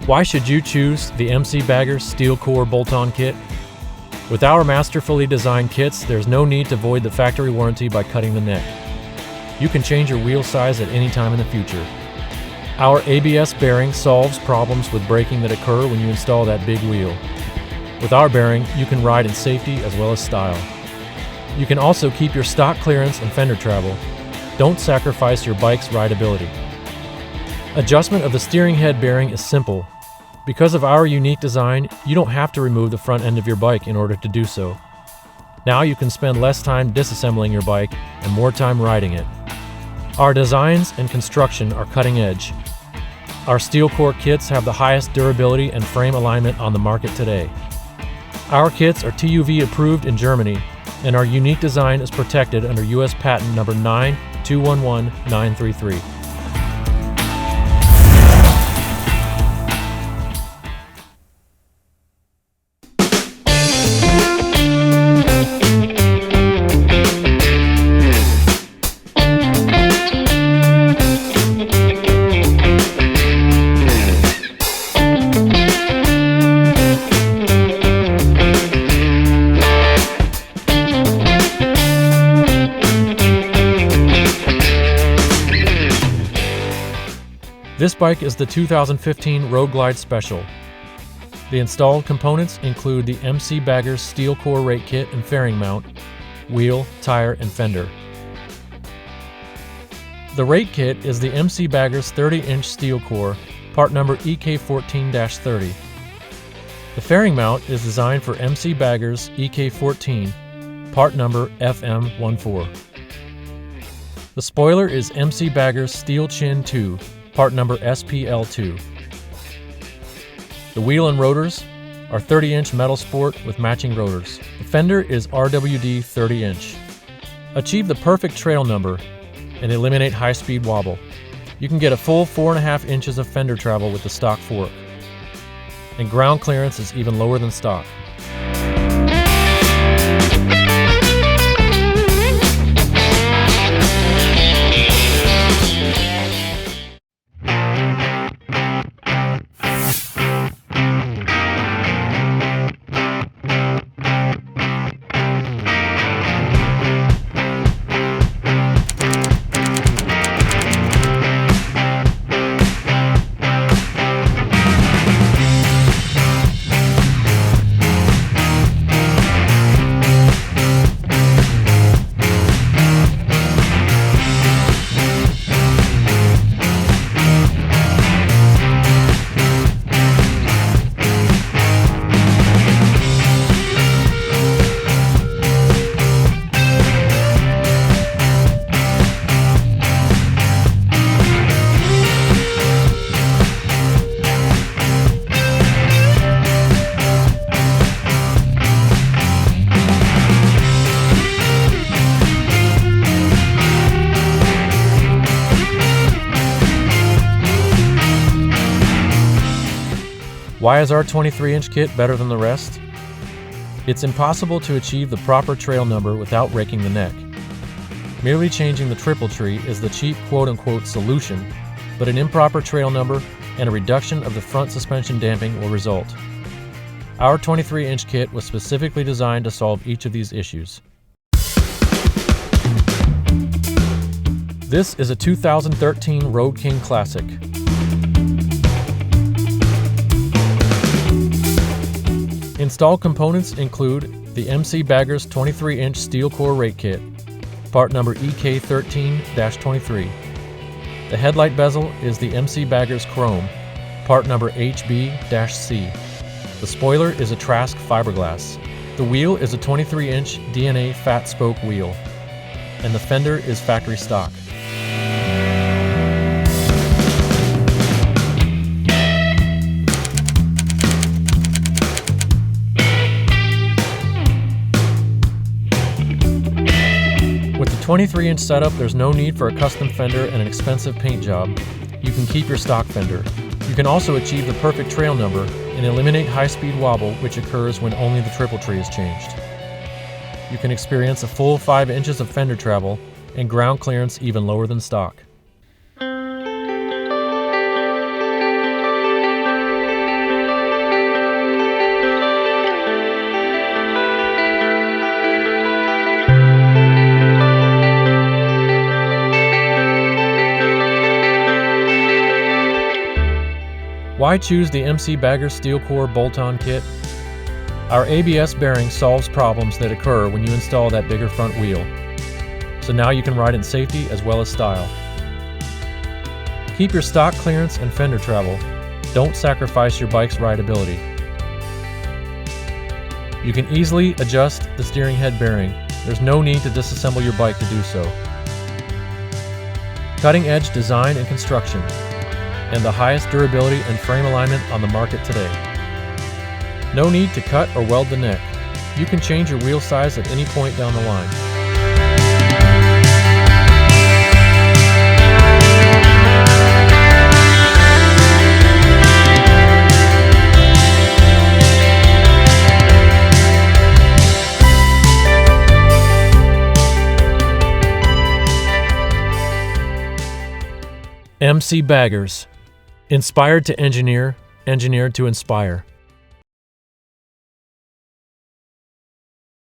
Why should you choose the MC Baggers Steel Core Bolt-On Kit? With our masterfully designed kits, there's no need to void the factory warranty by cutting the neck. You can change your wheel size at any time in the future. Our ABS bearing solves problems with braking that occur when you install that big wheel. With our bearing, you can ride in safety as well as style. You can also keep your stock clearance and fender travel. Don't sacrifice your bike's rideability. Adjustment of the steering head bearing is simple. Because of our unique design, you don't have to remove the front end of your bike in order to do so. Now you can spend less time disassembling your bike and more time riding it. Our designs and construction are cutting edge. Our steel core kits have the highest durability and frame alignment on the market today. Our kits are TÜV approved in Germany, and our unique design is protected under US patent number 9211933. This bike is the 2015 Road Glide Special. The installed components include the MC Baggers Steel Core Rake Kit and fairing mount, wheel, tire, and fender. The Rake Kit is the MC Baggers 30-inch steel core, part number EK14-30. The fairing mount is designed for MC Baggers EK14, part number FM14. The spoiler is MC Baggers Steel Chin 2, part number SPL2. The wheel and rotors are 30-inch metal sport with matching rotors. The fender is RWD 30-inch. Achieve the perfect trail number and eliminate high-speed wobble. You can get a full 4.5 inches of fender travel with the stock fork. And ground clearance is even lower than stock. Why is our 23-inch kit better than the rest? It's impossible to achieve the proper trail number without raking the neck. Merely changing the triple tree is the cheap quote-unquote solution, but an improper trail number and a reduction of the front suspension damping will result. Our 23-inch kit was specifically designed to solve each of these issues. This is a 2013 Road King Classic. Installed components include the MC Baggers 23-inch steel core rake kit, part number EK13-23. The headlight bezel is the MC Baggers Chrome, part number HB-C. The spoiler is a Trask fiberglass. The wheel is a 23-inch DNA fat spoke wheel, and the fender is factory stock. With the 23-inch setup, there's no need for a custom fender and an expensive paint job. You can keep your stock fender. You can also achieve the perfect trail number and eliminate high-speed wobble, which occurs when only the triple tree is changed. You can experience a full 5 inches of fender travel and ground clearance even lower than stock. Why choose the MC Bagger Steel Core Bolt-On Kit? Our ABS bearing solves problems that occur when you install that bigger front wheel. So now you can ride in safety as well as style. Keep your stock clearance and fender travel. Don't sacrifice your bike's rideability. You can easily adjust the steering head bearing. There's no need to disassemble your bike to do so. Cutting-edge design and construction, and the highest durability and frame alignment on the market today. No need to cut or weld the neck. You can change your wheel size at any point down the line. MC Baggers. Inspired to engineer, engineered to inspire.